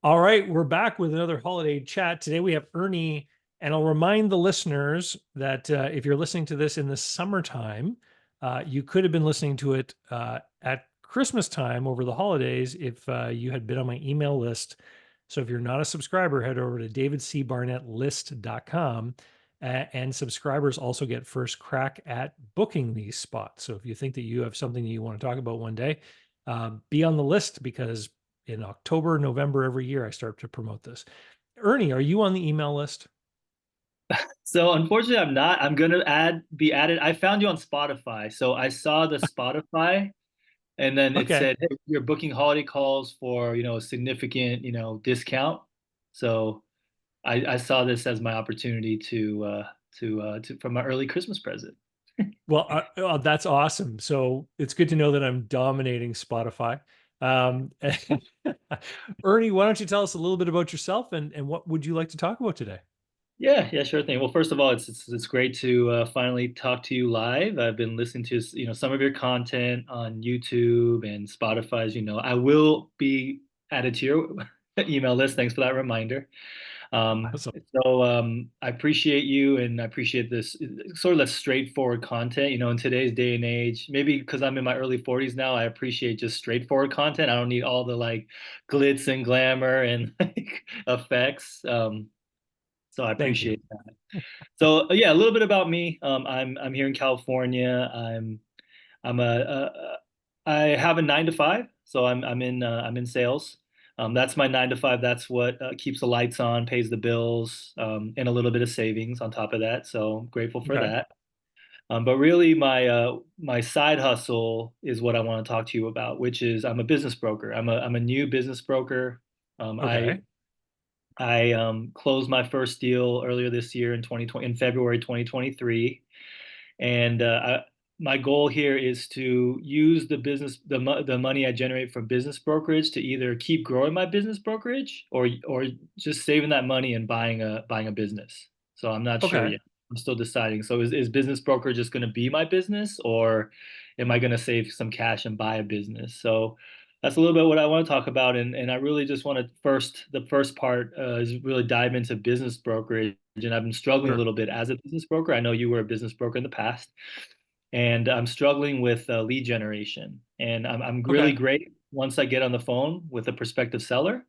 All right, we're back with another holiday chat. Today we have Ernie, and I'll remind the listeners that if you're listening to this in the summertime, you could have been listening to it at Christmas time over the holidays if you had been on my email list. So if you're not a subscriber, head over to davidcbarnettlist.com. And subscribers also get first crack at booking these spots. So if you think that you have something that you want to talk about one day, be on the list because in October, November every year, I start to promote this. Ernie, are you on the email list? So unfortunately, I'm not. I'm gonna be added. I found you on Spotify, so I saw the Spotify, and then it Okay. said, "Hey, you're booking holiday calls for a significant discount." So I saw this as my opportunity to for my early Christmas present. Well, that's awesome. So it's good to know that I'm dominating Spotify. Um, Ernie, why don't you tell us a little bit about yourself and what would you like to talk about today? Yeah, yeah, sure thing. Well, first of all, it's great to finally talk to you live. I've been listening to some of your content on YouTube and Spotify. As you know, I will be added to your email list. Thanks for that reminder. Um, Awesome. I appreciate you, and I appreciate this sort of that straightforward content. In today's day and age, maybe because I'm in my early 40s now, I appreciate just straightforward content. I don't need all the like glitz and glamour and like effects. So I Thank you. appreciate that. So yeah, a little bit about me. I'm here in California. I'm I have a 9 to 5, so I'm in sales. That's my 9 to 5. That's what keeps the lights on, pays the bills, and a little bit of savings on top of that. So I'm grateful for Okay. that. But really, my side hustle is what I want to talk to you about, which is I'm a business broker. I'm a new business broker. Um, I Okay. I closed my first deal earlier this year in 2020, in February 2023, and my goal here is to use the money I generate from business brokerage to either keep growing my business brokerage or just saving that money and buying a business. So I'm not sure Okay. yet. I'm still deciding. So is business broker just going to be my business, or am I going to save some cash and buy a business? So that's a little bit what I want to talk about, and I really just want to the first part is really dive into business brokerage, and I've been struggling a Sure. little bit as a business broker. I know you were a business broker in the past, and I'm struggling with lead generation, and I'm really Okay. great once I get on the phone with a prospective seller,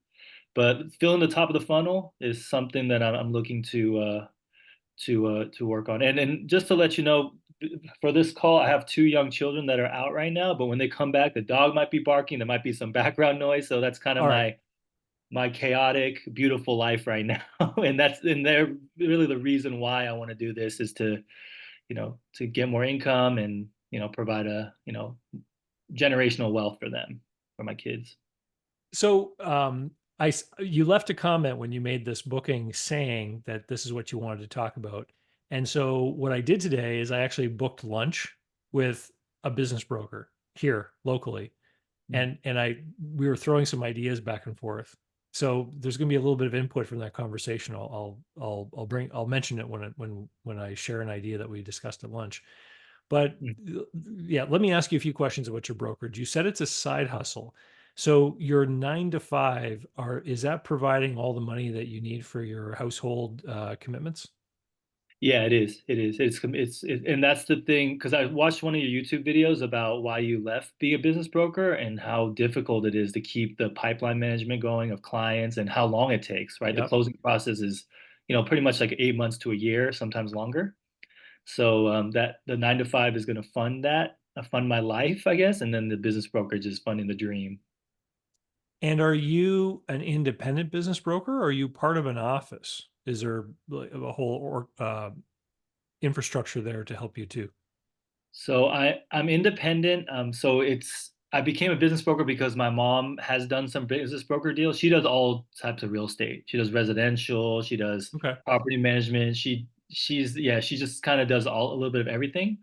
but filling the top of the funnel is something that I'm looking to work on. And just to let you know, for this call, I have 2 young children that are out right now, but when they come back, the dog might be barking. There might be some background noise. So that's kind of All right. my chaotic, beautiful life right now. And they're really the reason why I want to do this is to get more income and, provide generational wealth for them, for my kids. So, you left a comment when you made this booking saying that this is what you wanted to talk about. And so what I did today is I actually booked lunch with a business broker here locally. Mm. And we were throwing some ideas back and forth. So there's going to be a little bit of input from that conversation. I'll mention it when I share an idea that we discussed at lunch. But Mm. yeah, let me ask you a few questions about your brokerage. You said it's a side hustle. So your 9 to 5 is that providing all the money that you need for your household commitments? Yeah, it is. It is. And that's the thing, because I watched one of your YouTube videos about why you left being a business broker and how difficult it is to keep the pipeline management going of clients and how long it takes, right? The Yep. closing process is, pretty much like 8 months to a year, sometimes longer. So that the 9 to 5 is going to fund my life, I guess, and then the business brokerage is funding the dream. And are you an independent business broker or are you part of an office? Is there like a whole infrastructure there to help you too? So I'm independent. So I became a business broker because my mom has done some business broker deals. She does all types of real estate. She does residential. She does Okay. property management. She just kind of does a little bit of everything.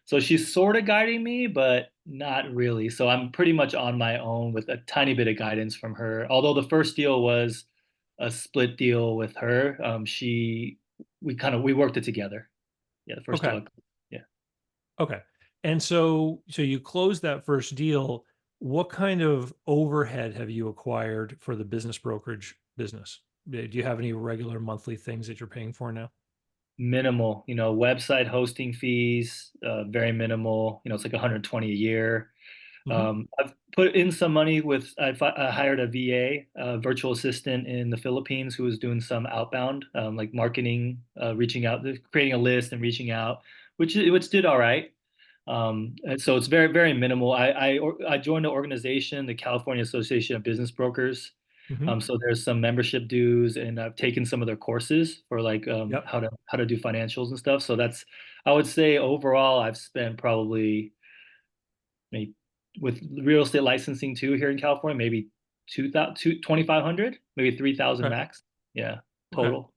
So she's sort of guiding me, but not really. So I'm pretty much on my own with a tiny bit of guidance from her. Although the first deal was a split deal with her, we worked it together. Yeah, the first Okay. deal. Yeah. Okay. And so you closed that first deal. what kind of overhead have you acquired for the business brokerage business? Do you have any regular monthly things that you're paying for now? Minimal, website hosting fees, very minimal. It's like 120 a year. Hmm. I've put in some money with, I hired a VA, virtual assistant in the Philippines who was doing some outbound, like marketing, reaching out, creating a list and reaching out, which did all right. And so it's very, very minimal. I joined the organization, the California Association of Business Brokers. Hmm. So there's some membership dues, and I've taken some of their courses for like Yep. how to do financials and stuff. So that's, I would say overall I've spent probably maybe with real estate licensing too here in California, maybe 2,000, 2,500, maybe 3,000 Okay. max. Yeah, Okay. total.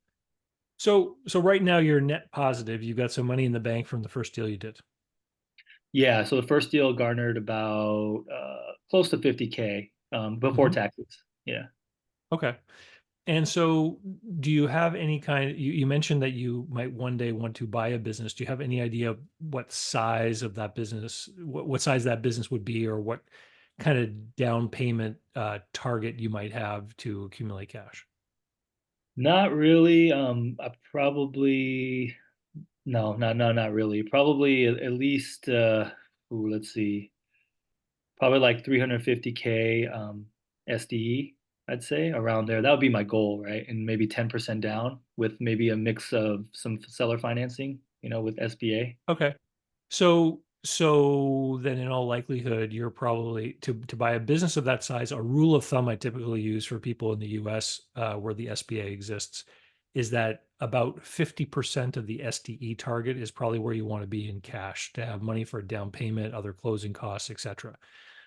So right now you're net positive. You've got some money in the bank from the first deal you did. Yeah, so the first deal garnered about close to 50K before Hmm. taxes. Yeah. Okay. And so do you have any you mentioned that you might one day want to buy a business. Do you have any idea what size of that business, what size that business would be, or what kind of down payment target you might have to accumulate cash? Not really. I probably no, not really. Probably at least let's see, probably like 350K SDE, I'd say around there. That would be my goal, right? And maybe 10% down with maybe a mix of some seller financing, with SBA. Okay. So then in all likelihood, you're probably to buy a business of that size, a rule of thumb I typically use for people in the US where the SBA exists is that about 50% of the SDE target is probably where you want to be in cash to have money for a down payment, other closing costs, etc.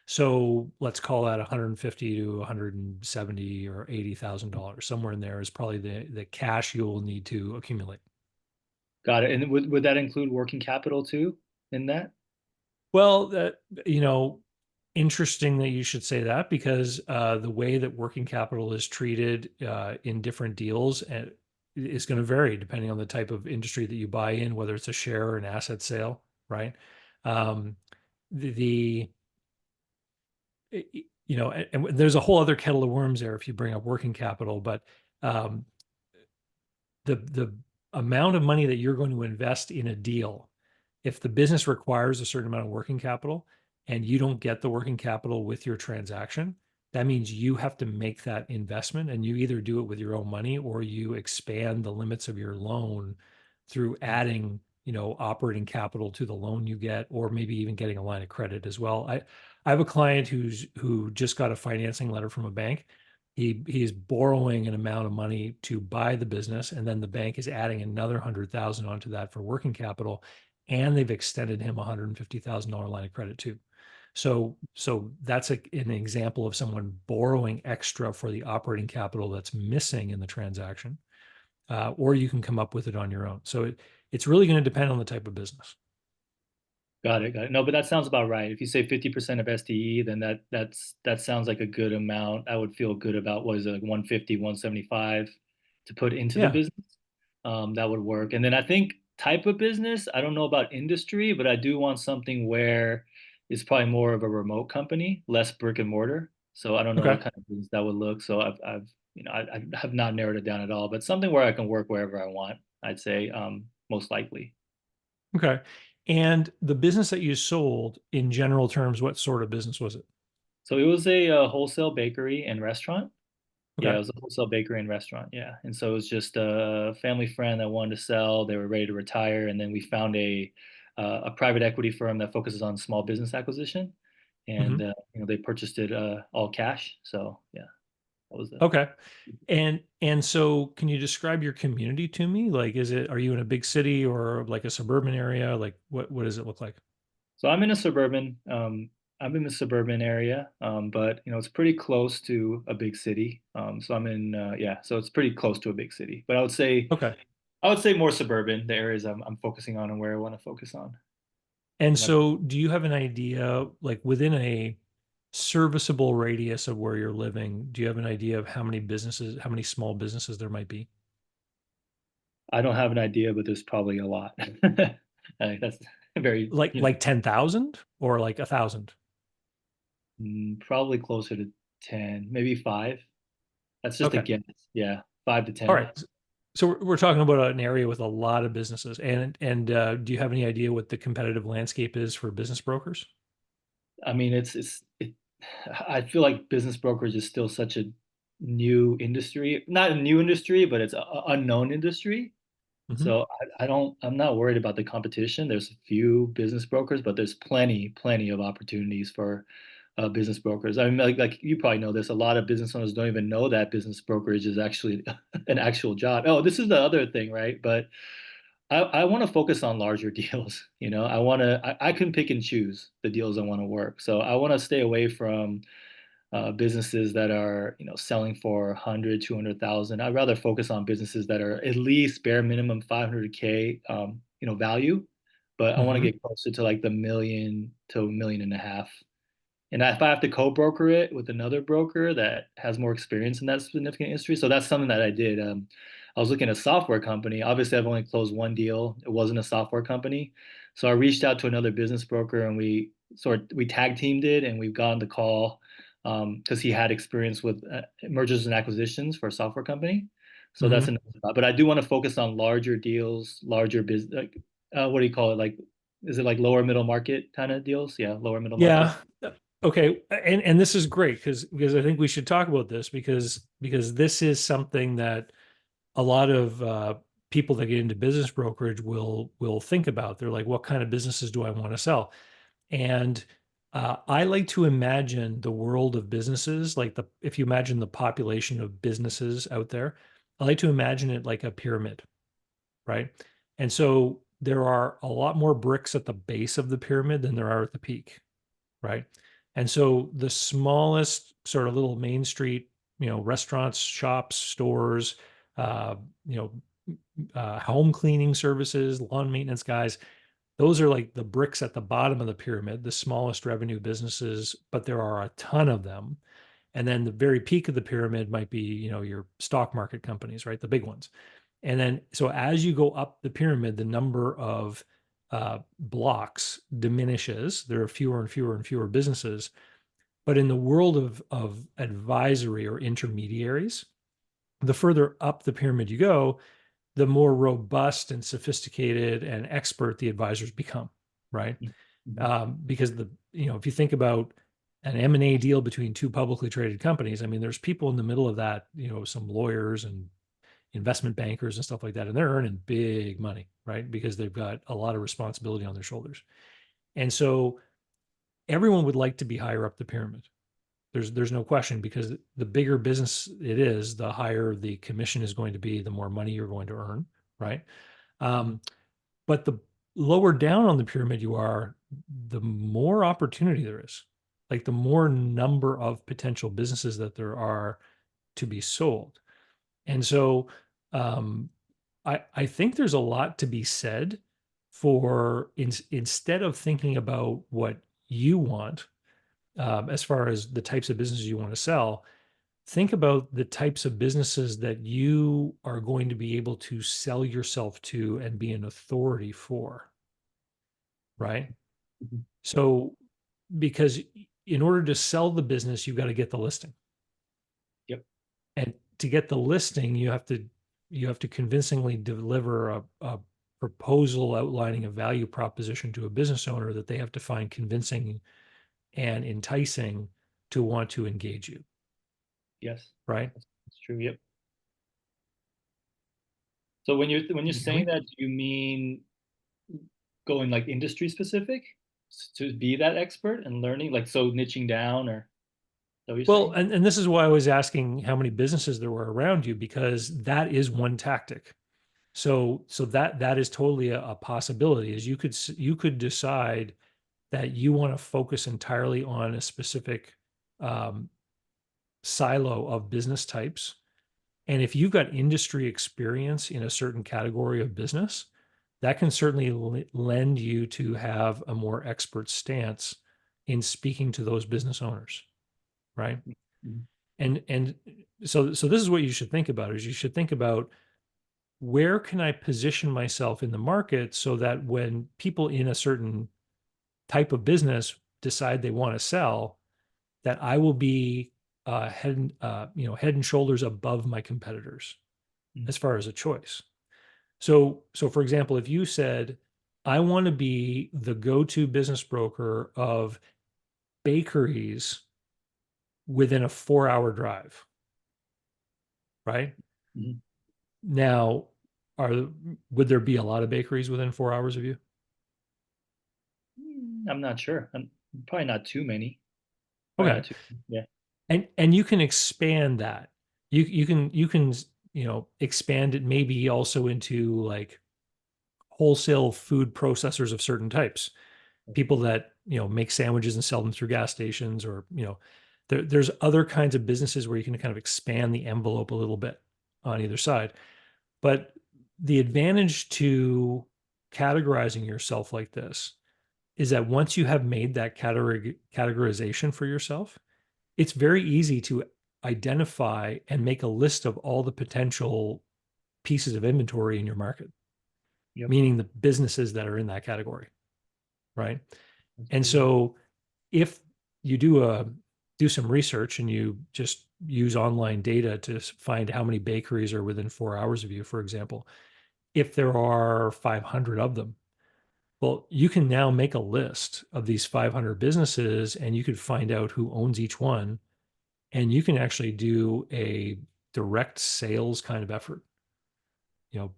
So let's call that 150 to 170 or $80,000. Somewhere in there is probably the cash you will need to accumulate. Got it. And would that include working capital too in that? Well, you know, interesting that you should say that because the way that working capital is treated in different deals is going to vary depending on the type of industry that you buy in, whether it's a share or an asset sale, right? Um, the you know, and there's a whole other kettle of worms there if you bring up working capital, but um, the amount of money that you're going to invest in a deal, if the business requires a certain amount of working capital and you don't get the working capital with your transaction, that means you have to make that investment and you either do it with your own money or you expand the limits of your loan through adding, operating capital to the loan you get, or maybe even getting a line of credit as well. I have a client who just got a financing letter from a bank. He's borrowing an amount of money to buy the business, and then the bank is adding another 100,000 onto that for working capital, and they've extended him $150,000 line of credit too. So that's an example of someone borrowing extra for the operating capital that's missing in the transaction, or you can come up with it on your own. So it's really going to depend on the type of business. Got it. Got it. No, but that sounds about right. If you say 50% of SDE, then that sounds like a good amount. I would feel good about what is it, like 150, 175 to put into the Yeah. business. That would work. And then I think type of business, I don't know about industry, but I do want something where it's probably more of a remote company, less brick and mortar. So I don't know what Okay. kind of business that would look. So I have not narrowed it down at all, but something where I can work wherever I want, I'd say, most likely. Okay. And the business that you sold, in general terms, what sort of business was it? So it was a, wholesale bakery and restaurant. Yeah, it Okay. was a wholesale bakery and restaurant. Yeah. And so it was just a family friend that wanted to sell. They were ready to retire. And then we found a private equity firm that focuses on small business acquisition. And, Hmm. they purchased it all cash. So yeah, that was the. Okay. And so can you describe your community to me? Like, are you in a big city or like a suburban area? Like what does it look like? So I'm in a suburban area, but it's pretty close to a big city. So yeah, so it's pretty close to a big city. But Okay. I would say more suburban, the areas I'm focusing on and where I want to focus on. And And I've so do you have an idea, like within a serviceable radius of where you're living, do you have an idea of how many small businesses there might be? I don't have an idea, but there's probably a lot. That's very, Like 10,000 or like 1,000? Probably closer to 10, maybe five. That's just a Okay. guess. Yeah, five to All 10. right. So we're talking about an area with a lot of businesses, and do you have any idea what the competitive landscape is for business brokers? I mean, I feel like business brokerage is still such a new industry. Not a new industry, but it's an unknown industry. Hmm. So I'm not worried about the competition. There's a few business brokers, but there's plenty of opportunities for business brokers. I mean, like you probably know this. A lot of business owners don't even know that business brokerage is actually an actual job. Oh, this is the other thing, right? But I want to focus on larger deals. I can pick and choose the deals I want to work. So I want to stay away from businesses that are selling for 100, 200,000. I'd rather focus on businesses that are at least bare minimum 500K value, but I want to Hmm. get closer to like the million to a million and a half. And if I have to co-broker it with another broker that has more experience in that significant industry, so that's something that I did. I was looking at a software company. Obviously, I've only closed one deal. It wasn't a software company, so I reached out to another business broker and we tag teamed it, and we've gotten the call because he had experience with mergers and acquisitions for a software company. So that's Hmm. another spot. But I do want to focus on larger deals, larger business. Like, what do you call it? Like, is it like lower middle market kind of deals? Yeah, lower middle market. Yeah. Okay. And this is great because I think we should talk about this because this is something that a lot of people that get into business brokerage will think about. They're like, what kind of businesses do I want to sell? And I like to imagine the world of businesses, like if you imagine the population of businesses out there, I like to imagine it like a pyramid, right? And so there are a lot more bricks at the base of the pyramid than there are at the peak, right? And so the smallest sort of little main street, restaurants, shops, stores, uh, you know, home cleaning services, lawn maintenance guys, those are like the bricks at the bottom of the pyramid, the smallest revenue businesses, but there are a ton of them. And then the very peak of the pyramid might be, your stock market companies, right? The big ones. And then, so as you go up the pyramid, the number of blocks diminishes. There are fewer and fewer and fewer businesses. But in the world of advisory or intermediaries, the further up the pyramid you go, the more robust and sophisticated and expert the advisors become, right? Mhm. Because if you think about an M&A deal between two publicly traded companies, I mean, there's people in the middle of that, some lawyers and investment bankers and stuff like that, and they're earning big money, right? Because they've got a lot of responsibility on their shoulders. And so everyone would like to be higher up the pyramid. There's no question because the bigger business it is, the higher the commission is going to be, the more money you're going to earn, right? Um, but the lower down on the pyramid you are, the more opportunity there is. Like the more number of potential businesses that there are to be sold. And so um, I think there's a lot to be said for instead of thinking about what you want as far as the types of businesses you want to sell, think about the types of businesses that you are going to be able to sell yourself to and be an authority for, right? Mhm. So, because in order to sell the business, you've got to get the listing. Yep. And to get the listing, you have to convincingly deliver a proposal outlining a value proposition to a business owner that they have to find convincing and enticing to want to engage you, Yes. right? That's true. Yep. So when you're Can you hear saying me? that, do you mean going like industry specific to be that expert and learning, like so niching down, or is that what you're Well, saying? and this is why I was asking how many businesses there were around you, because that is one tactic. So that is totally a possibility. Is you could decide that you want to focus entirely on a specific um, silo of business types. And if you've got industry experience in a certain category of business, that can certainly lend you to have a more expert stance in speaking to those business owners, right? Mhm. And so this is what you should think about is you should think about where can I position myself in the market so that when people in a certain type of business decide they want to sell, that I will be head and shoulders above my competitors Mm. as far as a choice. So for example, if you said, I want to be the go-to business broker of bakeries within a 4-hour drive, right? Mhm. Now, are would there be a lot of bakeries within 4 hours of you? I'm not sure. Probably not too many. Probably Okay. not too. Yeah. And you can expand that. You can expand it maybe also into like wholesale food processors of certain types. People that make sandwiches and sell them through gas stations, or there's other kinds of businesses where you can kind of expand the envelope a little bit on either side. But the advantage to categorizing yourself like this is that once you have made that categorization for yourself, it's very easy to identify and make a list of all the potential pieces of inventory in your market, Yep. meaning the businesses that are in that category, right? That's And true. so if you do some research and you just use online data to find how many bakeries are within 4 hours of you, for example, if there are 500 of them, well, you can now make a list of these 500 businesses and you could find out who owns each one. And you can actually do a direct sales kind of effort,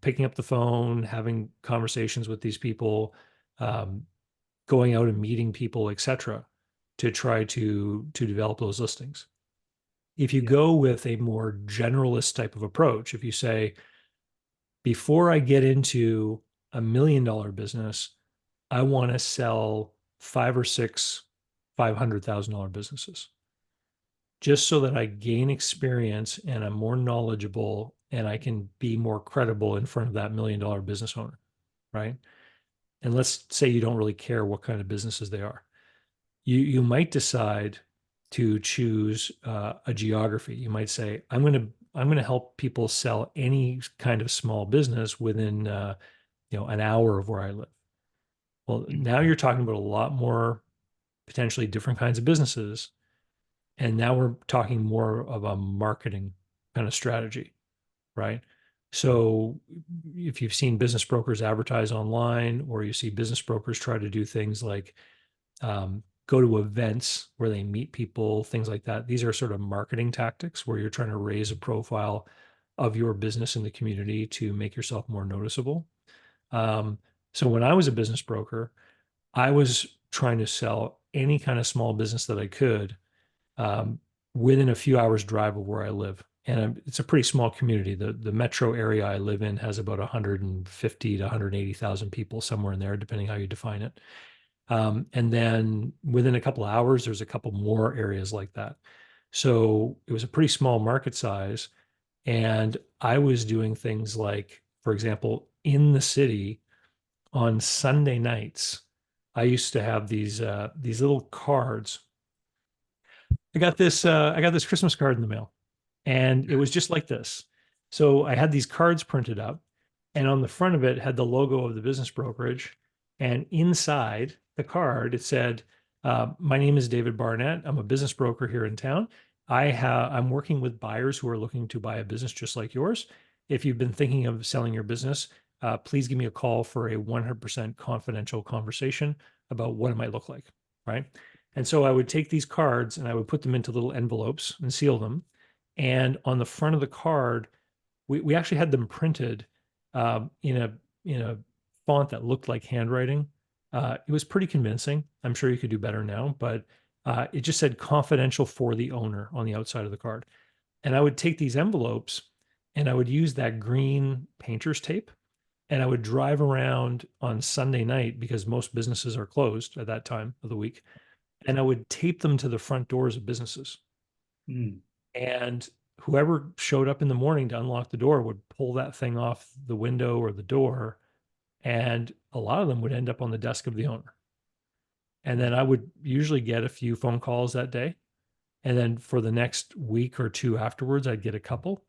picking up the phone, having conversations with these people, um, going out and meeting people, etc., to try to develop those listings. If you Yeah. go with a more generalist type of approach, if you say, before I get into $1 million business, I want to sell 5 or 6 $500,000 businesses, just so that I gain experience and I'm more knowledgeable and I can be more credible in front of that $1 million business owner, right? And let's say you don't really care what kind of businesses they are. You might decide to choose a geography. You might say, I'm going to help people sell any kind of small business within an hour of where I live. Well, Mm. now you're talking about a lot more potentially different kinds of businesses, and now we're talking more of a marketing kind of strategy, right? So if you've seen business brokers advertise online, or you see business brokers try to do things like go to events where they meet people, things like that. These are sort of marketing tactics where you're trying to raise a profile of your business in the community to make yourself more noticeable. Um, so when I was a business broker, I was trying to sell any kind of small business that I could um, within a few hours drive of where I live. And it's a pretty small community. The metro area I live in has about 150 to 180,000 people, somewhere in there, depending how you define it. And then within a couple of hours, there's a couple more areas like that. So it was a pretty small market size. And I was doing things like, for example, in the city on Sunday nights, I used to have these little cards. I got this Christmas card in the mail, and it was just like this. So I had these cards printed up, and on the front of it had the logo of the business brokerage, and inside the card it said, "My name is David Barnett. I'm a business broker here in town. I'm working with buyers who are looking to buy a business just like yours. If you've been thinking of selling your business, please give me a call for a 100% confidential conversation about what it might look like." Right. And so I would take these cards and I would put them into little envelopes and seal them. And on the front of the card, we actually had them printed in a font that looked like handwriting. It was pretty convincing. I'm sure you could do better now, but it just said confidential for the owner on the outside of the card. And I would take these envelopes and I would use that green painter's tape, and I would drive around on Sunday night because most businesses are closed at that time of the week, and I would tape them to the front doors of businesses. Mm. And whoever showed up in the morning to unlock the door would pull that thing off the window or the door, and a lot of them would end up on the desk of the owner. And then I would usually get a few phone calls that day. And then for the next week or two afterwards, I'd get a couple.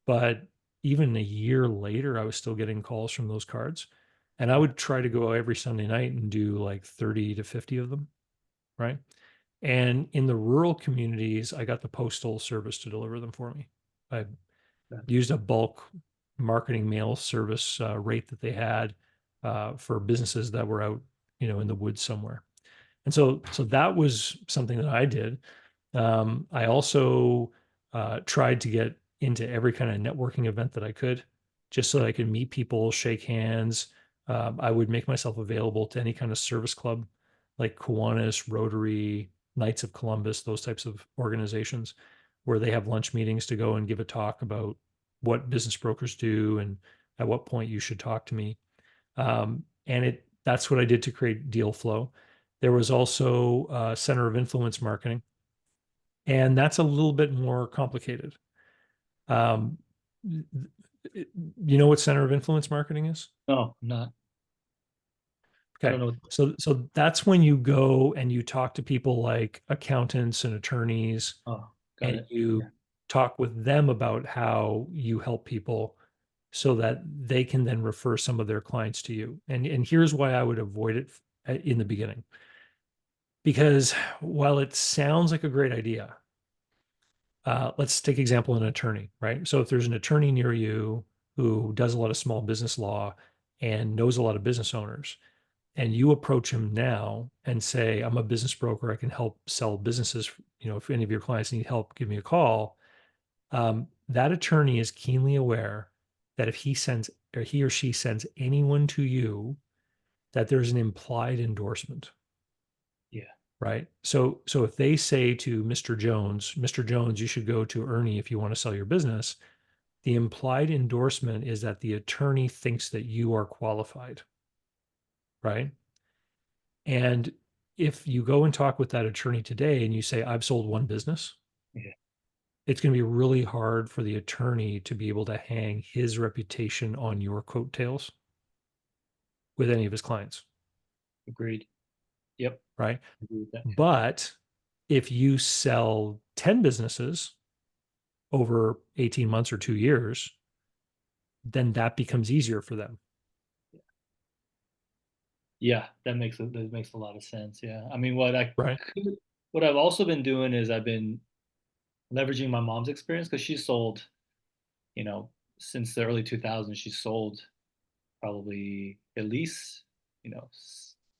But even a year later, I was still getting calls from those cards. And I Yeah. would try to go every Sunday night and do like 30 to 50 of them. Right. And in the rural communities, I got the postal service to deliver them for me. I used a bulk marketing mail service rate that they had for businesses that were out, in the woods somewhere. And so that was something that I did. I also tried to get into every kind of networking event that I could, just so that I could meet people, shake hands. I would make myself available to any kind of service club, like Kiwanis, Rotary, Knights of Columbus, those types of organizations, where they have lunch meetings to go and give a talk about what business brokers do and at what point you should talk to me. And that's what I did to create deal flow. There was also center of influence marketing, and that's a little bit more complicated. Um, you know what center of influence marketing is? No, I'm not. I Okay. don't know. So that's when you go and you talk to people like accountants and attorneys, Oh, got and it. you Yeah. talk with them about how you help people so that they can then refer some of their clients to you. And here's why I would avoid it in the beginning. Because while it sounds like a great idea, let's take example an attorney, right? So if there's an attorney near you who does a lot of small business law and knows a lot of business owners, and you approach him now and say, I'm a business broker, I can help sell businesses, if any of your clients need help, give me a call. That attorney is keenly aware that if he or she sends anyone to you, that there's an implied endorsement. Yeah. Right. So if they say to Mr. Jones, you should go to Ernie if you want to sell your business, the implied endorsement is that the attorney thinks that you are qualified. Right. And if you go and talk with that attorney today and you say, I've sold one business, Yeah. it's going to be really hard for the attorney to be able to hang his reputation on your coattails with any of his clients. Agreed. Yep. Right. Agree with that. But if you sell 10 businesses over 18 months or 2 years, then that becomes easier for them. Yeah, that makes a lot of sense. Yeah. I mean, Right. what I've also been doing is I've been leveraging my mom's experience because she sold, you know, since the early 2000s, she sold probably at least,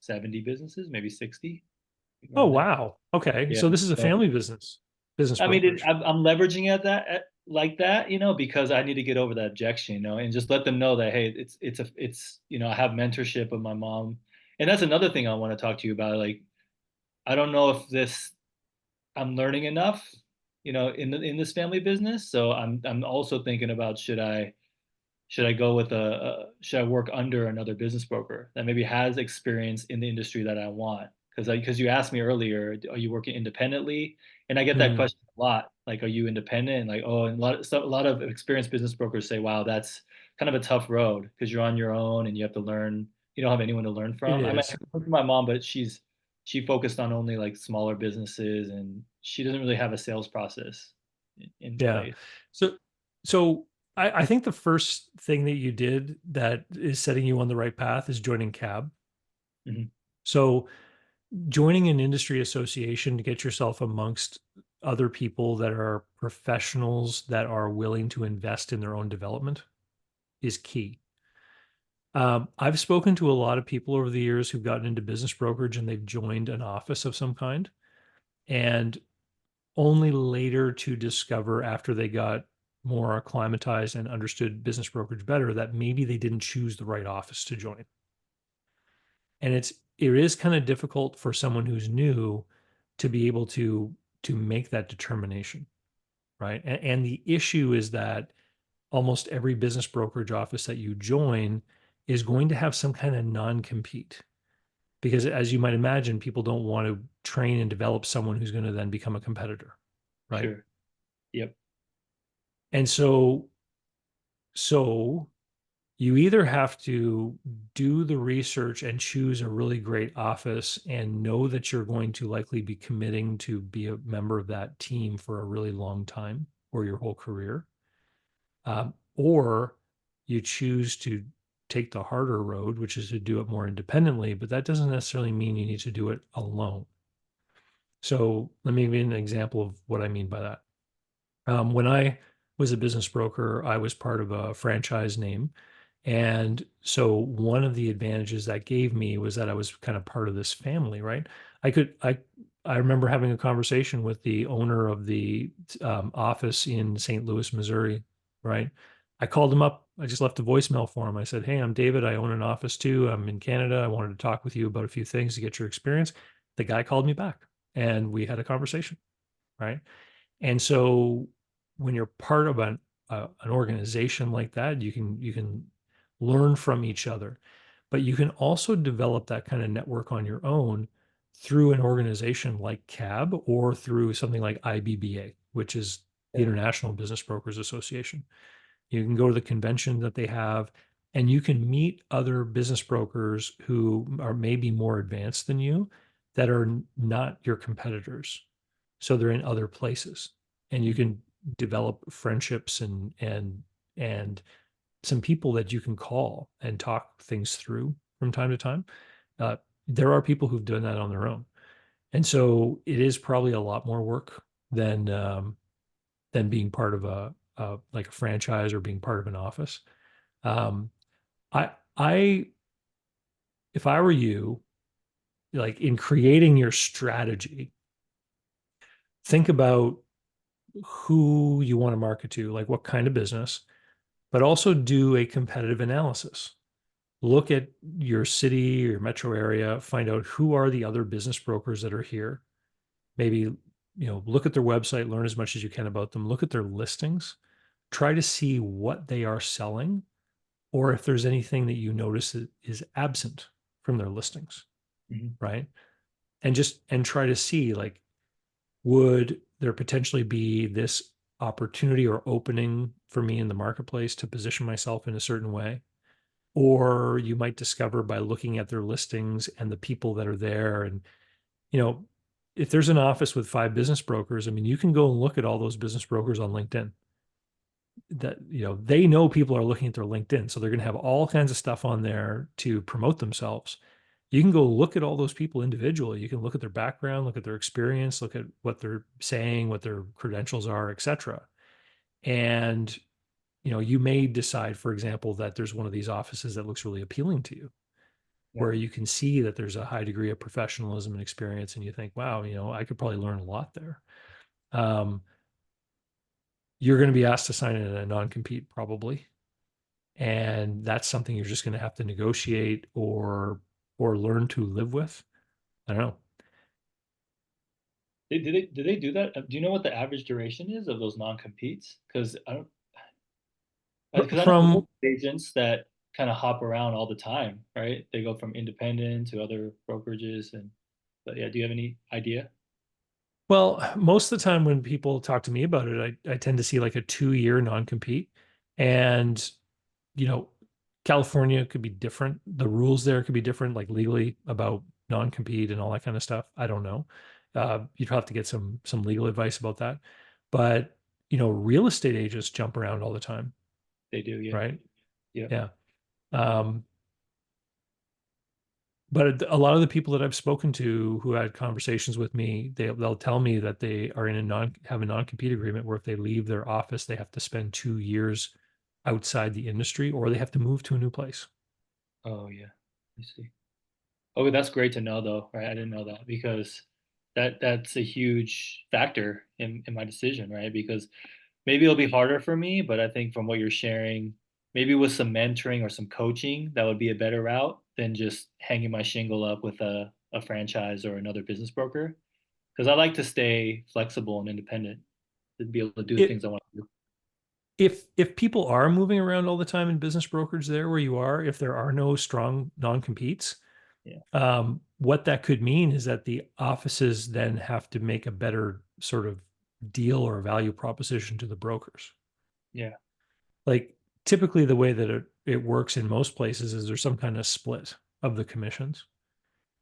70 businesses, maybe 60 Oh, around there. wow. Okay. Yeah. So this is a So, family business I mean, brokerage. I'm leveraging at like that, because I need to get over that objection, and just let them know that, hey, I have mentorship with my mom. And that's another thing I want to talk to you about. Like, I don't know if I'm learning enough, in this family business. So I'm also thinking about, should I go with should I work under another business broker that maybe has experience in the industry that I want? Because you asked me earlier, are you working independently? And I get that Mm, question a lot. Like, are you independent? And like, oh, and a lot of experienced business brokers say, wow, that's kind of a tough road because you're on your own and you have to learn. You don't have anyone to learn it from. I mean, I is. work with my mom, but she focused on only like smaller businesses, and she doesn't really have a sales process in Yeah. place. So I think the first thing that you did that is setting you on the right path is joining CAB. Mhm. So joining an industry association to get yourself amongst other people that are professionals that are willing to invest in their own development is key. I've spoken to a lot of people over the years who've gotten into business brokerage and they've joined an office of some kind, and only later to discover after they got more acclimatized and understood business brokerage better that maybe they didn't choose the right office to join. And it is kind of difficult for someone who's new to be able to make that determination, right? And the issue is that almost every business brokerage office that you join is going to have some kind of non-compete, because as you might imagine, people don't want to train and develop someone who's going to then become a competitor, right? Sure. Yep. And so you either have to do the research and choose a really great office and know that you're going to likely be committing to be a member of that team for a really long time or your whole career, or you choose to take the harder road, which is to do it more independently, but that doesn't necessarily mean you need to do it alone. So let me give you an example of what I mean by that. When I was a business broker, I was part of a franchise name. And so one of the advantages that gave me was that I was kind of part of this family, right? I could, I remember having a conversation with the owner of the office in St. Louis, Missouri, right? I called him up. I just left a voicemail for him. I said, "Hey, I'm David. I own an office too. I'm in Canada. I wanted to talk with you about a few things to get your experience." The guy called me back and we had a conversation, right? And so when you're part of an organization like that, you can learn from each other, but you can also develop that kind of network on your own through an organization like CAB or through something like IBBA, which is the Yeah. International Business Brokers Association. You can go to the convention that they have, and you can meet other business brokers who are maybe more advanced than you that are not your competitors. So they're in other places, and you Mhm. can develop friendships and some people that you can call and talk things through from time to time. Uh, there are people who've done that on their own, and so it is probably a lot more work than being part of a like a franchise or being part of an office. Um, I if I were you, like in creating your strategy, think about who you want to market to, like what kind of business, but also do a competitive analysis. Look at your city, your metro area, find out who are the other business brokers that are here. Maybe, look at their website, learn as much as you can about them, look at their listings, try to see what they are selling, or if there's anything that you notice that is absent from their listings, Mhm. right? And try to see, like, would there potentially be this opportunity or opening for me in the marketplace to position myself in a certain way? Or you might discover by looking at their listings and the people that are there. And, you know, if there's an office with 5 business brokers, I mean, you can go and look at all those business brokers on LinkedIn. That, they know people are looking at their LinkedIn. So they're going to have all kinds of stuff on there to promote themselves. You can go look at all those people individually. You can look at their background, look at their experience, look at what they're saying, what their credentials are, etc. And you may decide, for example, that there's one of these offices that looks really appealing to you, Yeah. where you can see that there's a high degree of professionalism and experience, and you think, wow, I could probably learn a lot there. Um, you're going to be asked to sign in a non-compete probably, and that's something you're just going to have to negotiate or learn to live with. I don't know. Do they do that? Do you know what the average duration is of those non-competes? Because I know real From estate agents that kind of hop around all the time, right? They go from independent to other brokerages, but yeah, do you have any idea? Well, most of the time when people talk to me about it, I tend to see like a 2-year non-compete. And, you know, California could be different. The rules there could be different, like legally about non-compete and all that kind of stuff. I don't know. You'd have to get some legal advice about that. But, real estate agents jump around all the time, They do, yeah. right? Yeah. Yeah. Um, but a lot of the people that I've spoken to who had conversations with me, they'll tell me that they are in have a non-compete agreement where if they leave their office, they have to spend 2 years outside the industry or they have to move to a new place. Oh, yeah. I see. Oh, that's great to know though, right? I didn't know that because that's a huge factor in my decision, right? Because maybe it'll be harder for me, but I think from what you're sharing, maybe with some mentoring or some coaching, that would be a better route than just hanging my shingle up with a franchise or another business broker. Because I like to stay flexible and independent to be able to do the It things I want to do. if people are moving around all the time in business brokerage there where you are, if there are no strong non-competes, Yeah. what that could mean is that the offices then have to make a better sort of deal or value proposition to the brokers. Yeah. Like typically the way that it works in most places is there's some kind of split of the commissions.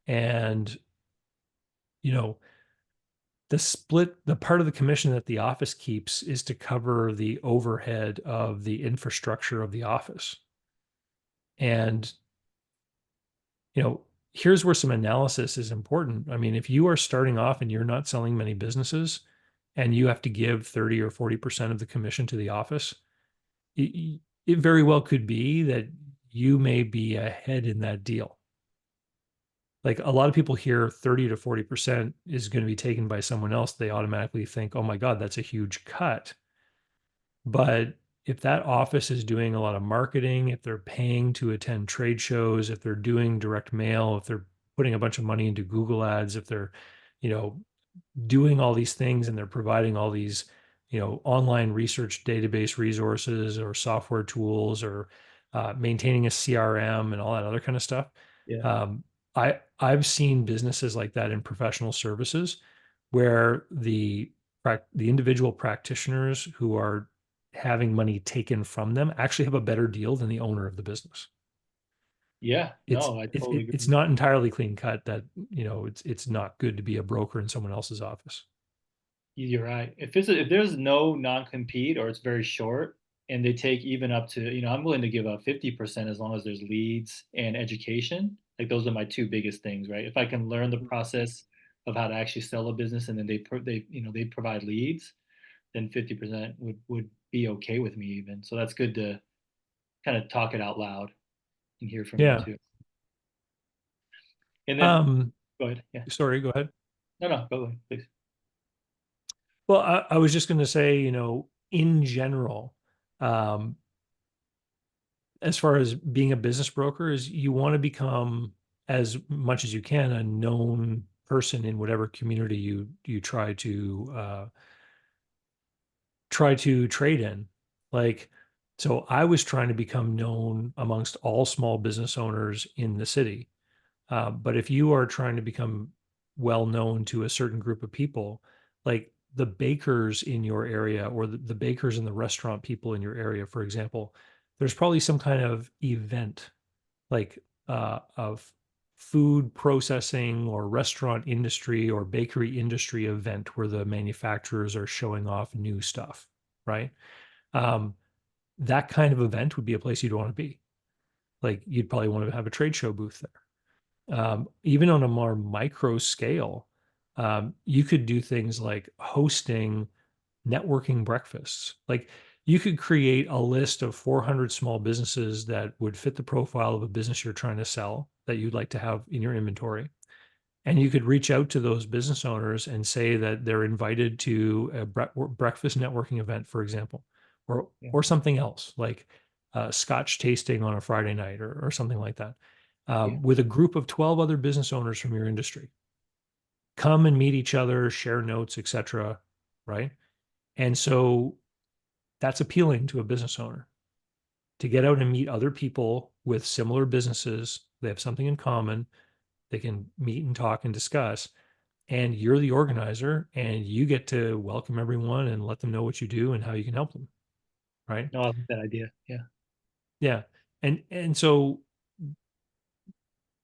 And, you know, the part of the commission that the office keeps is to cover the overhead of the infrastructure of the office. And, you know, here's where some analysis is important. I mean, if you are starting off and you're not selling many businesses and you have to give 30 or 40% of the commission to the office, it very well could be that you may be ahead in that deal. Like a lot of people hear 30 to 40% is going to be taken by someone else. They automatically think, oh my God, that's a huge cut. But if that office is doing a lot of marketing, if they're paying to attend trade shows, if they're doing direct mail, if they're putting a bunch of money into Google ads, if they're, you know, doing all these things and they're providing all these, online research database resources or software tools or maintaining a CRM and all that other kind of stuff. Yeah. Um, I've seen businesses like that in professional services where the individual practitioners who are having money taken from them actually have a better deal than the owner of the business. Yeah. It's No, I it's totally it- it's agree. not entirely clean cut that, it's not good to be a broker in someone else's office. You're right. If there's no non-compete or it's very short and they take even up to, I'm willing to give up 50% as long as there's leads and education. Like those are my two biggest things, right? If I can learn the process of how to actually sell a business and then they provide leads, then 50% would be okay with me even. So that's good to kind of talk it out loud and hear from you Yeah. too. And then Um, go ahead. Yeah. Sorry, go ahead. No, no, go ahead, please. Well, I was just going to say, in general, um, as far as being a business broker, is you want to become as much as you can a known person in whatever community you try to trade in. Like, so I was trying to become known amongst all small business owners in the city. But if you are trying to become well known to a certain group of people, like the bakers in your area or the bakers and the restaurant people in your area, for example, there's probably some kind of event like of food processing or restaurant industry or bakery industry event where the manufacturers are showing off new stuff, right? Um, that kind of event would be a place you'd want to be. Like you'd probably want to have a trade show booth there. Even on a more micro scale, you could do things like hosting networking breakfasts. Like you could create a list of 400 small businesses that would fit the profile of a business you're trying to sell that you'd like to have in your inventory. And you could reach out to those business owners and say that they're invited to a breakfast networking event, for example, Yeah. or something else like Scotch tasting on a Friday night or something like that, Yeah. with a group of 12 other business owners from your industry. Come and meet each other, share notes, etc. Right? And so that's appealing to a business owner to get out and meet other people with similar businesses. They have something in common. They can meet and talk and discuss. And you're the organizer and you get to welcome everyone and let them know what you do and how you can help them. Right. No, I like that idea. Yeah. Yeah. And so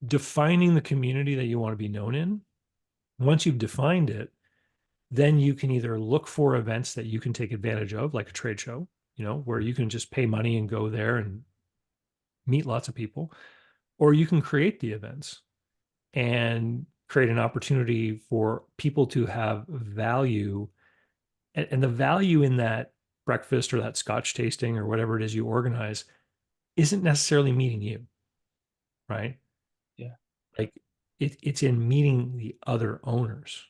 defining the community that you want to be known in, once you've defined it, then you can either look for events that you can take advantage of, like a trade show, where you can just pay money and go there and meet lots of people, or you can create the events and create an opportunity for people to have value. And the value in that breakfast or that scotch tasting or whatever it is you organize isn't necessarily meeting you, right? Yeah. Like it's in meeting the other owners.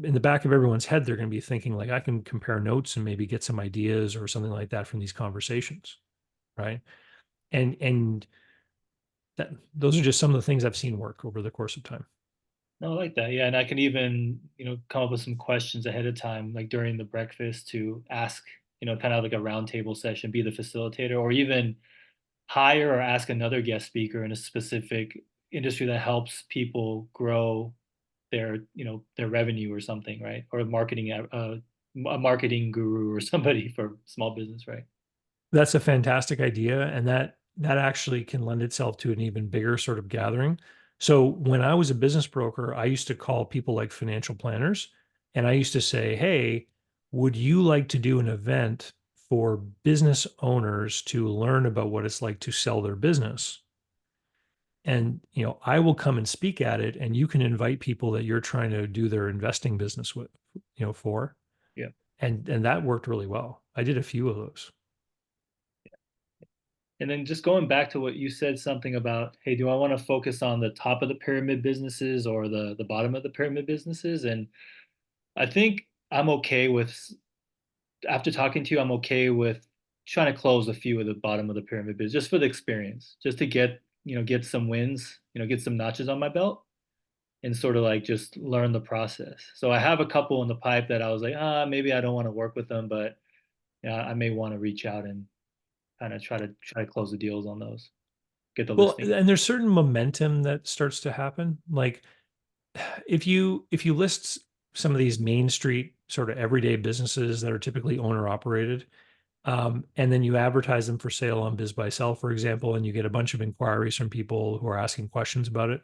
In the back of everyone's head, they're going to be thinking like, I can compare notes and maybe get some ideas or something like that from these conversations, right? And that those are just some of the things I've seen work over the course of time. No, I like that. Yeah, and I can even, come up with some questions ahead of time, like during the breakfast to ask, kind of like a roundtable session, be the facilitator, or even hire or ask another guest speaker in a specific industry that helps people grow their revenue or something, right? Or a marketing guru or somebody for small business, right? That's a fantastic idea, and that actually can lend itself to an even bigger sort of gathering. So when I was a business broker, I used to call people like financial planners, and I used to say, "Hey, would you like to do an event for business owners to learn about what it's like to sell their business?" And, I will come and speak at it, and you can invite people that you're trying to do their investing business with, for. Yeah. And that worked really well. I did a few of those. And then just going back to what you said, something about, hey, do I want to focus on the top of the pyramid businesses or the bottom of the pyramid businesses? And I think I'm okay with, after talking to you, I'm okay with trying to close a few of the bottom of the pyramid business just for the experience, just to get some wins, get some notches on my belt and sort of like just learn the process. So I have a couple in the pipe that I was like, maybe I don't want to work with them, but yeah, I may want to reach out and kind of try to close the deals on those, get the Well, listing. and there's certain momentum that starts to happen. Like if you list some of these main street sort of everyday businesses that are typically owner operated, and then you advertise them for sale on Biz by Sell, for example, and you get a bunch of inquiries from people who are asking questions about it.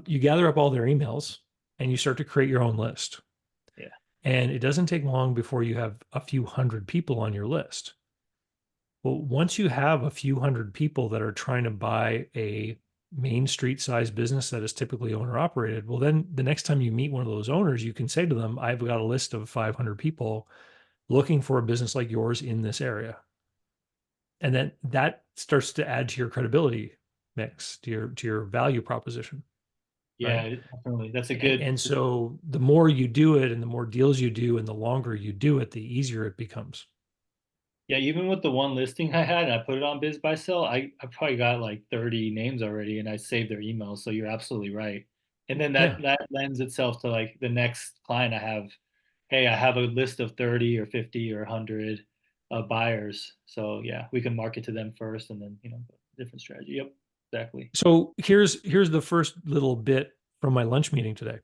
You gather up all their emails and you start to create your own list. Yeah, And it doesn't take long before you have a few hundred people on your list. Well, once you have a few hundred people that are trying to buy a main street size business that is typically owner operated, well, then the next time you meet one of those owners, you can say to them, I've got a list of 500 people looking for a business like yours in this area. And then that starts to add to your credibility mix, to your value proposition, right? yeah, definitely. That's a And, good. and so the more you do it and the more deals you do and the longer you do it, the easier it becomes. Yeah, even with the one listing I had, and I put it on Biz by Sell, I probably got like 30 names already, and I saved their emails. So you're absolutely right. And then that Yeah. that lends itself to like the next client I have. Hey, I have a list of 30 or 50 or 100 buyers. So yeah, we can market to them first, and then different strategy. Yep, exactly. So here's the first little bit from my lunch meeting today.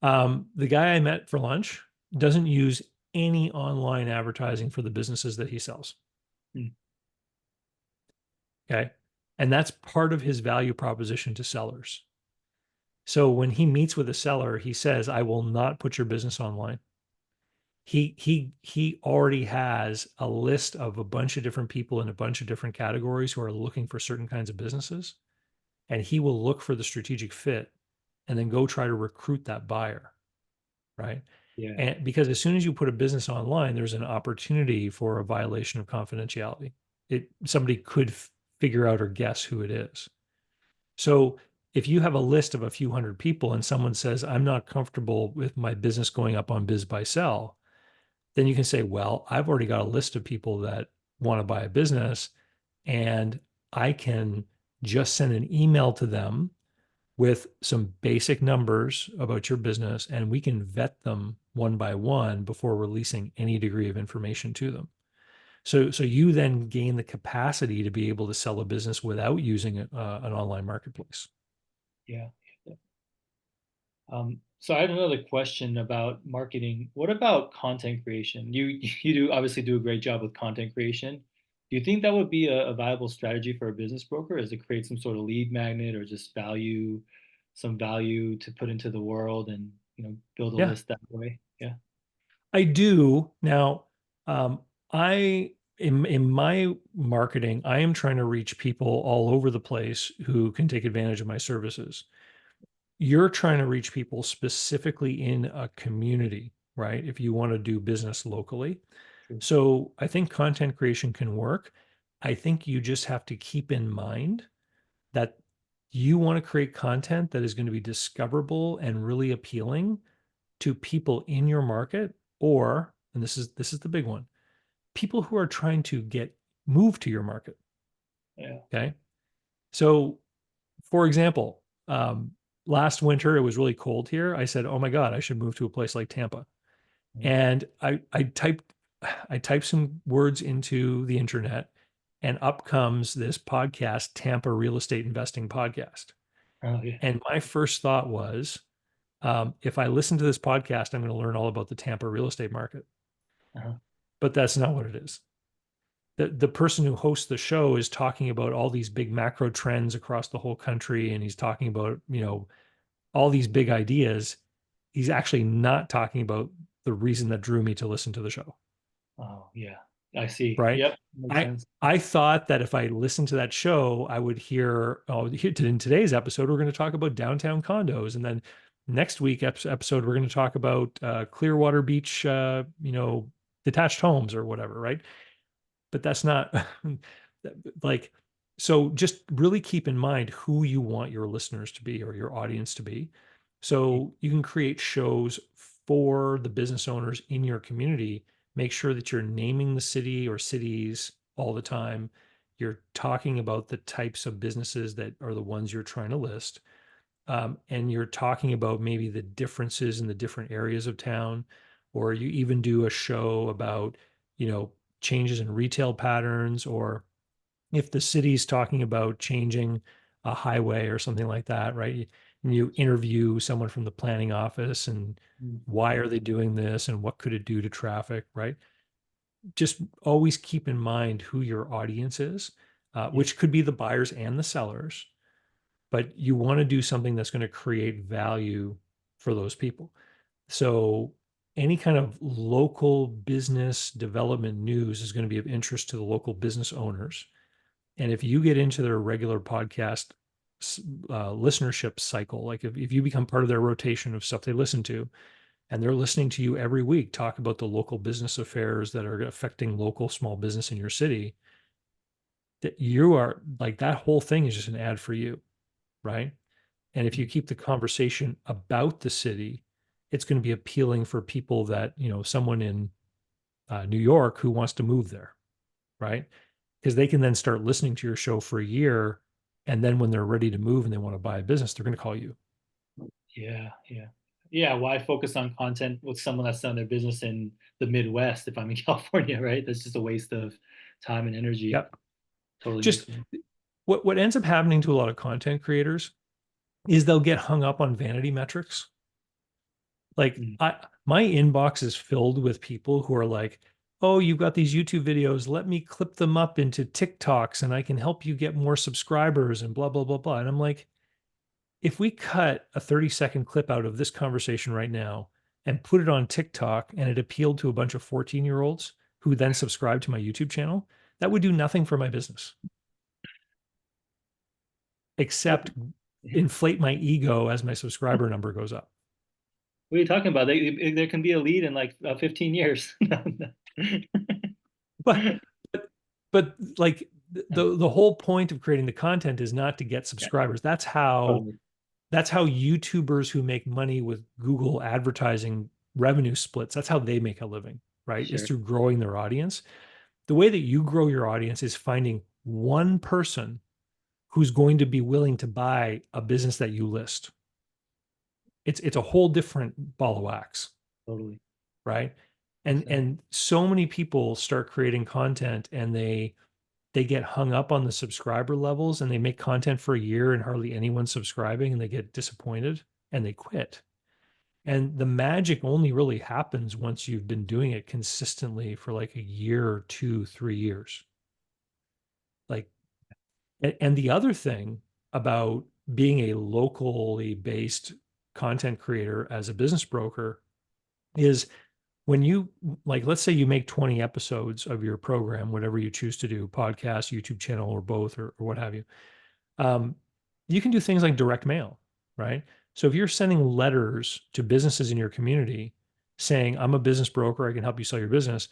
The guy I met for lunch doesn't use any online advertising for the businesses that he sells. Hmm. Okay. And that's part of his value proposition to sellers. So when he meets with a seller, he says, I will not put your business online. He already has a list of a bunch of different people in a bunch of different categories who are looking for certain kinds of businesses, and he will look for the strategic fit and then go try to recruit that buyer, right? Yeah, And because as soon as you put a business online, there's an opportunity for a violation of confidentiality. Somebody could figure out or guess who it is. So if you have a list of a few hundred people and someone says, I'm not comfortable with my business going up on Biz by Sell, then you can say, well, I've already got a list of people that want to buy a business, and I can just send an email to them with some basic numbers about your business, and we can vet them one by one before releasing any degree of information to them. So you then gain the capacity to be able to sell a business without using an online marketplace. yeah. So I had another question about marketing. What about content creation? You do obviously do a great job with content creation. Do you think that would be a viable strategy for a business broker, is to create some sort of lead magnet or just some value to put into the world and build a Yeah, list that way? Yeah. I do. Now, I in my marketing, I am trying to reach people all over the place who can take advantage of my services. You're trying to reach people specifically in a community, right? If you want to do business locally. True. So I think content creation can work. I think you just have to keep in mind that you want to create content that is going to be discoverable and really appealing to people in your market, or, and this is the big one, people who are trying to get moved to your market. Yeah. Okay. So for example, last winter it was really cold here. I said, oh my God, I should move to a place like Tampa. Mhm. And I typed some words into the internet, and up comes this podcast, Tampa Real Estate Investing Podcast. Oh yeah. And my first thought was, if I listen to this podcast, I'm going to learn all about the Tampa real estate market. Uh-huh. But that's not what it is. The person who hosts the show is talking about all these big macro trends across the whole country, and he's talking about, all these big ideas. He's actually not talking about the reason that drew me to listen to the show. Oh yeah. I see. right? Yep. Makes I sense. I thought that if I listened to that show, I would hear, oh, in today's episode, we're going to talk about downtown condos. And then next week episode, we're going to talk about Clearwater Beach, detached homes or whatever, right? But that's not like, so just really keep in mind who you want your listeners to be or your audience to be. So you can create shows for the business owners in your community. Make sure that you're naming the city or cities all the time. You're talking about the types of businesses that are the ones you're trying to list. And you're talking about maybe the differences in the different areas of town, or you even do a show about, you know, changes in retail patterns, or if the city's talking about changing a highway or something like that, right? And you interview someone from the planning office and Mm. why are they doing this and what could it do to traffic, right? Just always keep in mind who your audience is, Yep. which could be the buyers and the sellers, but you want to do something that's going to create value for those people. So any kind of local business development news is going to be of interest to the local business owners. And if you get into their regular podcast listenership cycle, like if you become part of their rotation of stuff they listen to, and they're listening to you every week talk about the local business affairs that are affecting local small business in your city, that you are like, that whole thing is just an ad for you, right? And if you Mm. keep the conversation about the city, it's going to be appealing for people that, someone in New York who wants to move there, right? Because they can then start listening to your show for a year. And then when they're ready to move and they want to buy a business, they're going to call you. Yeah, yeah. Yeah, why focus on content with someone that's done their business in the Midwest if I'm in California, right? That's just a waste of time and energy. Yep. Totally makes Just sense. what ends up happening to a lot of content creators is they'll get hung up on vanity metrics. Like Mm. my inbox is filled with people who are like, "Oh, you've got these YouTube videos. Let me clip them up into TikToks and I can help you get more subscribers and blah blah blah blah." And I'm like, if we cut a 30-second clip out of this conversation right now and put it on TikTok and it appealed to a bunch of 14-year-olds who then subscribe to my YouTube channel, that would do nothing for my business except Yeah. inflate my ego as my subscriber number goes up. What are you talking about? There can be a lead in like 15 years. But but but like the whole point of creating the content is not to get Yeah, subscribers. That's how YouTubers who make money with Google advertising revenue splits, that's how they make a living, right? Is sure. through growing their audience. The way that you grow your audience is finding one person who's going to be willing to buy a business that you list. It's a whole different ball of wax, Totally. right? Makes And sense. and so many people start creating content and they get hung up on the subscriber levels and they make content for a year and hardly anyone's subscribing and they get disappointed and they quit. And the magic only really happens once you've been doing it consistently for like a year or 2, 3 years. Like, and the other thing about being a locally based content creator as a business broker is when you, like, let's say you make 20 episodes of your program, whatever you choose to do, podcast, YouTube channel, or both, or what have you. um, you can do things like direct mail, right? So if you're sending letters to businesses in your community saying, I'm a business broker, I can help you sell your business.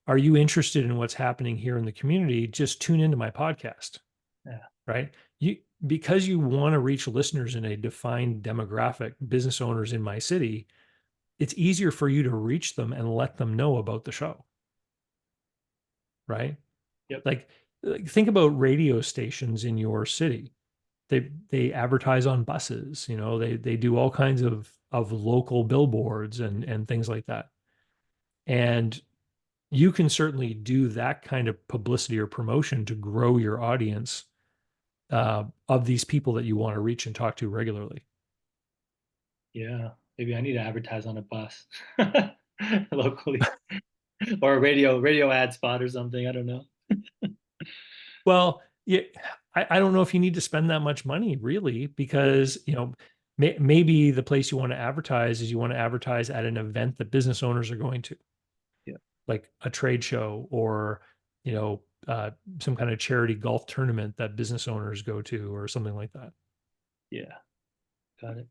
Are you interested in what's happening here in the community? Just tune into my podcast, Yeah. right? You, because you want to reach listeners in a defined demographic, business owners in my city, it's easier for you to reach them and let them know about the show, right? Yep. Like think about radio stations in your city. They advertise on buses, they do all kinds of local billboards and things like that. And you can certainly do that kind of publicity or promotion to grow your audience of these people that you want to reach and talk to regularly. Yeah. Maybe I need to advertise on a bus locally or a radio ad spot or something. I don't know. Well, yeah, I don't know if you need to spend that much money really, because maybe the place you want to advertise is you want to advertise at an event that business owners are going to. Yeah. like a trade show or, you know, some kind of charity golf tournament that business owners go to or something like that. Yeah. Got it.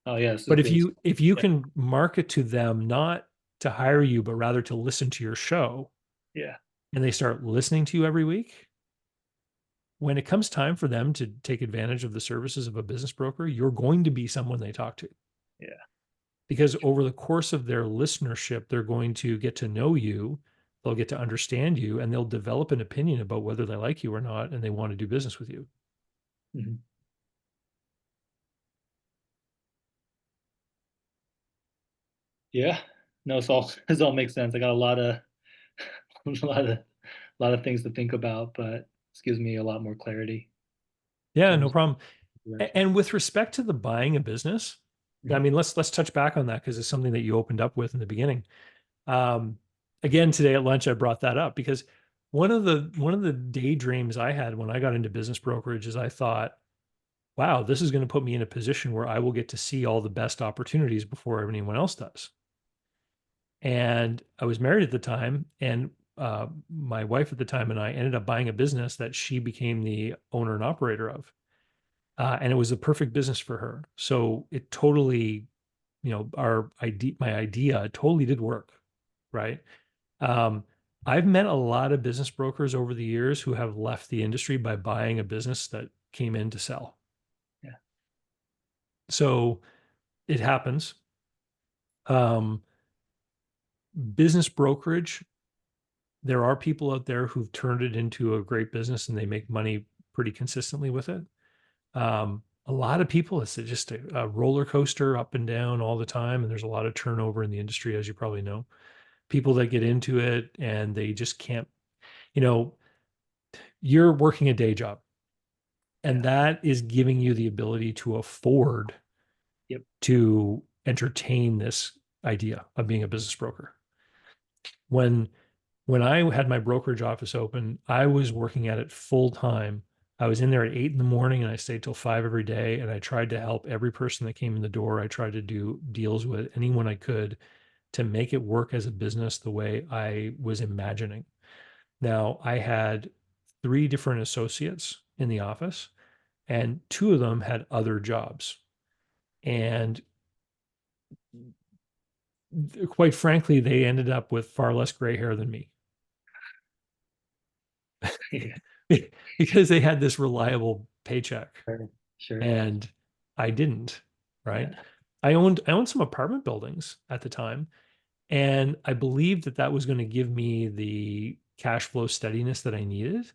Oh yeah, this is But if great. you Yeah. can market to them not to hire you, but rather to listen to your show, Yeah. and they start listening to you every week, when it comes time for them to take advantage of the services of a business broker, you're going to be someone they talk to. Yeah. Because over the course of their listenership, they're going to get to know you, they'll get to understand you, and they'll develop an opinion about whether they like you or not, and they want to do business with you. Mhm. Yeah. No, it's all this all makes sense. I got a lot of a lot of things to think about, but this gives me a lot more clarity Yeah, in no terms problem. of direction. And with respect to the buying a business, I Mhm. mean, let's touch back on that because it's something that you opened up with in the beginning. Um, Again, today at lunch, I brought that up because one of the daydreams I had when I got into business brokerage is I thought, wow, this is going to put me in a position where I will get to see all the best opportunities before anyone else does. And I was married at the time, and my wife at the time and I ended up buying a business that she became the owner and operator of. And it was the perfect business for her. So it totally, my idea totally did work, right? Um, I've met a lot of business brokers over the years who have left the industry by buying a business that came in to sell. Yeah. So it happens. Um, Business brokerage, there are people out there who've turned it into a great business and they make money pretty consistently with it. A lot of people, it's just a roller coaster up and down all the time. And there's a lot of turnover in the industry, as you probably know. People that get into it and they just can't, you know, you're working a day job and Yeah. that is giving you the ability to afford Yep. to entertain this idea of being a business broker. When when I had my brokerage office open, I was working at it full time. I was in there at 8 in the morning and I stayed till 5 every day. And I tried to help every person that came in the door. I tried to do deals with anyone I could to make it work as a business the way I was imagining. Now, I had three different associates in the office, and two of them had other jobs. And quite frankly, they ended up with far less gray hair than me Yeah. because they had this reliable paycheck Sure. Sure. and I didn't, right? Yeah. I owned some apartment buildings at the time, and I believed that that was going to give me the cash flow steadiness that I needed.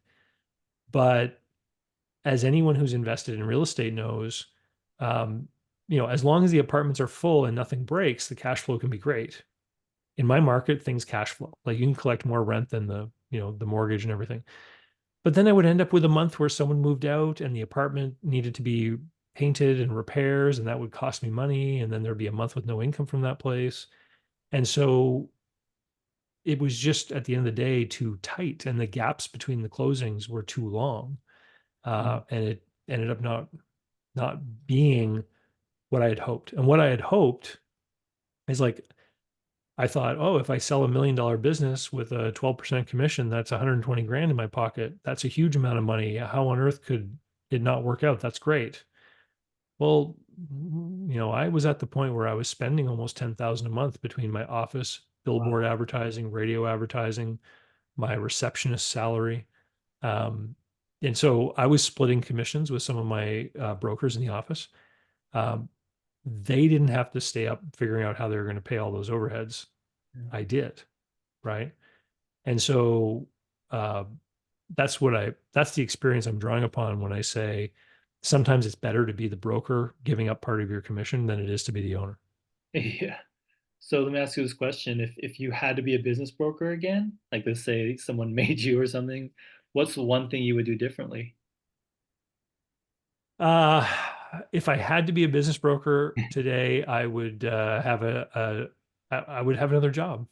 But as anyone who's invested in real estate knows, um, as long as the apartments are full and nothing breaks, the cash flow can be great. In my market, things cash flow. Like you can collect more rent than the mortgage and everything. But then I would end up with a month where someone moved out and the apartment needed to be painted and repairs, and that would cost me money. And then there'd be a month with no income from that place. And so it was just at the end of the day too tight, and the gaps between the closings were too long. Mhm. And it ended up not being what I had hoped. And what I had hoped is like I thought, oh, if I sell $1 million business with a 12% commission, that's 120 grand in my pocket. That's a huge amount of money. How on earth could it not work out? That's great. Well, I was at the point where I was spending almost 10,000 a month between my office, billboard Wow. advertising, radio advertising, my receptionist salary. Um, and so I was splitting commissions with some of my brokers in the office. Um, they didn't have to stay up figuring out how they were going to pay all those overheads. Yeah. I did, right? And so uh, that's the experience I'm drawing upon when I say sometimes it's better to be the broker giving up part of your commission than it is to be the owner. Yeah. So let me ask you this question. If you had to be a business broker again, like let's say someone made you or something, what's the one thing you would do differently? Uh, if I had to be a business broker today, I would have I would have another job.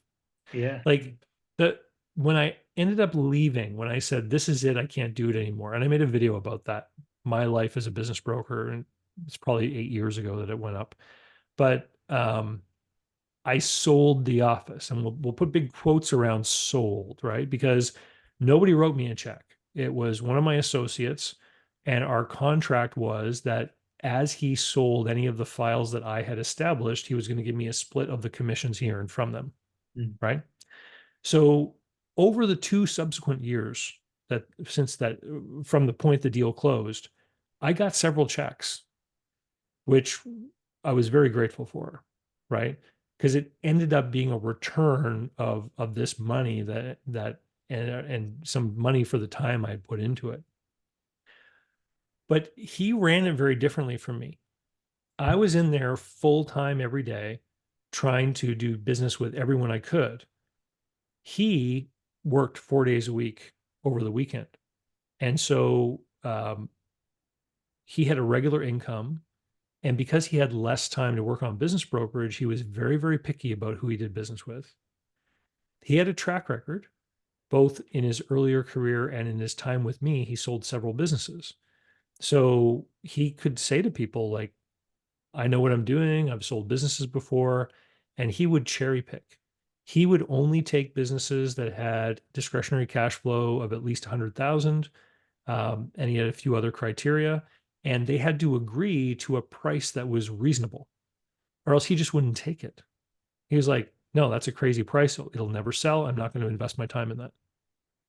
Yeah. Like the when I ended up leaving, when I said this is it, I can't do it anymore, and I made a video about that. My life as a business broker, and it's probably 8 years ago that it went up. But I sold the office, and we'll put big quotes around sold, right? Because nobody wrote me a check. It was one of my associates, and our contract was that as he sold any of the files that I had established, he was going to give me a split of the commissions he earned from them, Mm. right? So over the 2 subsequent years that since that from the point the deal closed, I got several checks, which I was very grateful for, right? Because it ended up being a return of this money and some money for the time I put into it. But he ran it very differently from me. I was in there full time every day, trying to do business with everyone I could. He worked 4 days a week over the weekend. And so he had a regular income. And because he had less time to work on business brokerage, he was very, very picky about who he did business with. He had a track record, both in his earlier career and in his time with me. He sold several businesses. So he could say to people, like, I know what I'm doing. I've sold businesses before. And he would cherry pick. He would only take businesses that had discretionary cash flow of at least 100,000. And he had a few other criteria. And they had to agree to a price that was reasonable, or else he just wouldn't take it. He was like, no, that's a crazy price. It'll never sell. I'm not going to invest my time in that.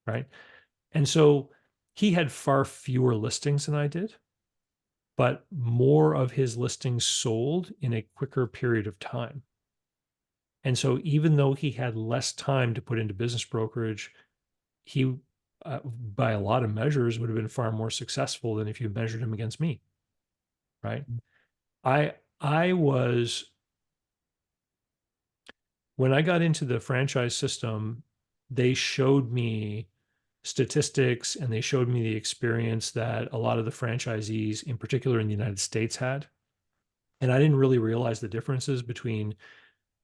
Right. And so he had far fewer listings than I did, but more of his listings sold in a quicker period of time. And so even though he had less time to put into business brokerage, he, by a lot of measures, would have been far more successful than if you measured him against me. Right. I was when I got into the franchise system, they showed me statistics and they showed me the experience that a lot of the franchisees, in particular in the United States, had. And I didn't really realize the differences between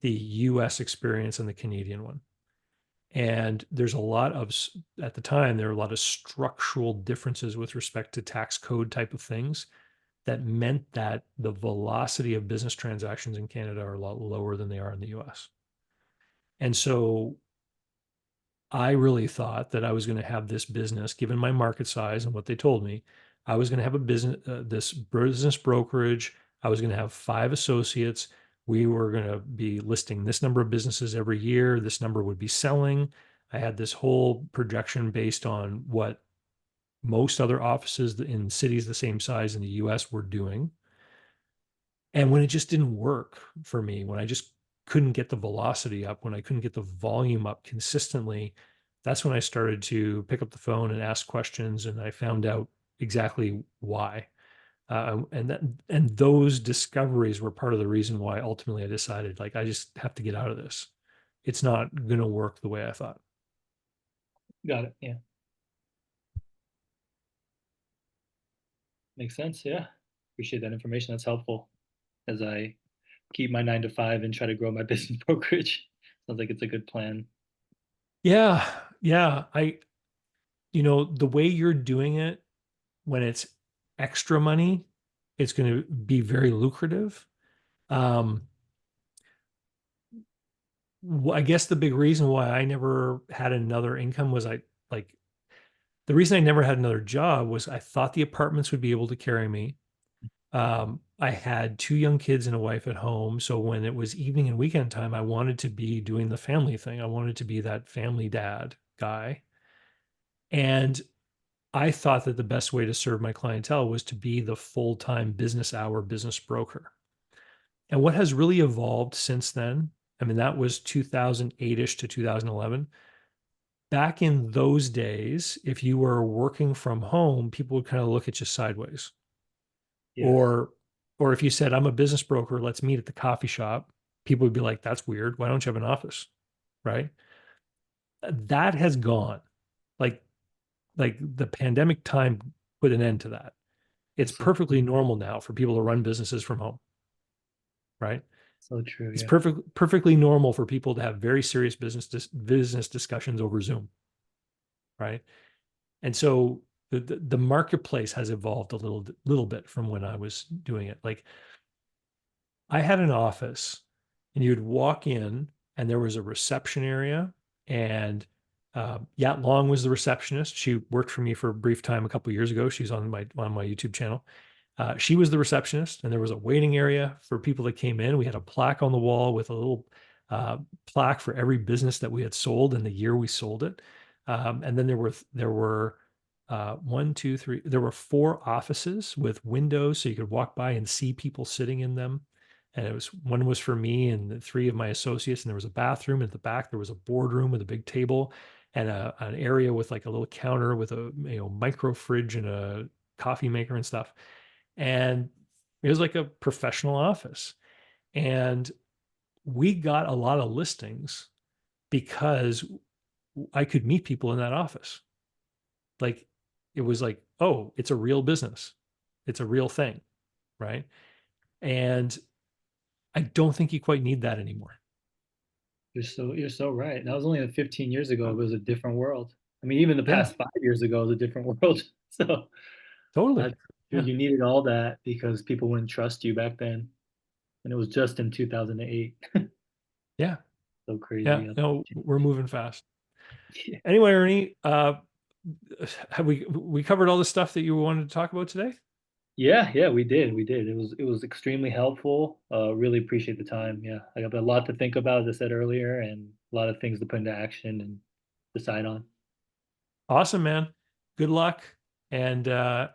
the US experience and the Canadian one. And there's a lot of, at the time, there were a lot of structural differences with respect to tax code type of things that meant that the velocity of business transactions in Canada are a lot lower than they are in the US. And so I really thought that I was going to have this business, given my market size and what they told me, I was going to have a business, this business brokerage. I was going to have 5 associates. We were going to be listing this number of businesses every year. This number would be selling. I had this whole projection based on what most other offices in cities the same size in the US were doing. And when it just didn't work for me, when I just couldn't get the velocity up, when I couldn't get the volume up consistently, that's when I started to pick up the phone and ask questions, and I found out exactly why. And those discoveries were part of the reason why ultimately I decided, like, I just have to get out of this. It's not going to work the way I thought. Got it. Yeah. Makes sense. Yeah. Appreciate that information. That's helpful as I keep my 9 to 5 and try to grow my business brokerage. Sounds like it's a good plan. Yeah, yeah. The way you're doing it, when it's extra money, it's going to be very lucrative. Um, I guess the big reason why I never had another income was the reason I never had another job was I thought the apartments would be able to carry me. I had 2 young kids and a wife at home. So when it was evening and weekend time, I wanted to be doing the family thing. I wanted to be that family dad guy. And I thought that the best way to serve my clientele was to be the full-time business hour business broker. And what has really evolved since then, I mean, that was 2008-ish to 2011. Back in those days, if you were working from home, people would kind of look at you sideways. Yeah. Or or if you said, I'm a business broker, let's meet at the coffee shop, people would be like, that's weird. Why don't you have an office? Right? That has gone. Like like the pandemic time put an end to that. It's So, perfectly normal now for people to run businesses from home, right? so true. It's Yeah. perfectly normal for people to have very serious business discussions over Zoom, right? And so the marketplace has evolved a little bit from when I was doing it. Like I had an office and you'd walk in, and there was a reception area, and Yat Long was the receptionist. She worked for me for a brief time a couple years ago. She's on my YouTube channel. She was the receptionist, and there was a waiting area for people that came in. We had a plaque on the wall with a little plaque for every business that we had sold in the year we sold it. And then there were one, two, three. There were four offices with windows, so you could walk by and see people sitting in them. And it was one was for me and the three of my associates. And there was a bathroom at the back. There was a boardroom with a big table and an area with like a little counter with a micro fridge and a coffee maker and stuff. And it was like a professional office. And we got a lot of listings because I could meet people in that office. Like it was like, oh, it's a real business. It's a real thing. Right. And I don't think you quite need that anymore. You're so right. That was only 15 years ago. It was a different world. I mean, even the Yeah, past 5 years ago was a different world. So totally. that's true. Yeah. You needed all that because people wouldn't trust you back then. And it was just in 2008. Yeah. So Yeah. crazy. No, we're moving fast. Yeah. Anyway, Ernie, have we covered all the stuff that you wanted to talk about today? Yeah, we did. We did. It was extremely helpful. Really appreciate the time. Yeah. I got a lot to think about, as I said earlier, and a lot of things to put into action and decide on. Awesome, man. Good luck and uh,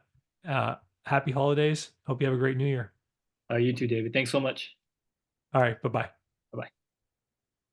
happy holidays. Hope you have a great new year. You too, David. Thanks so much. All right. Bye bye.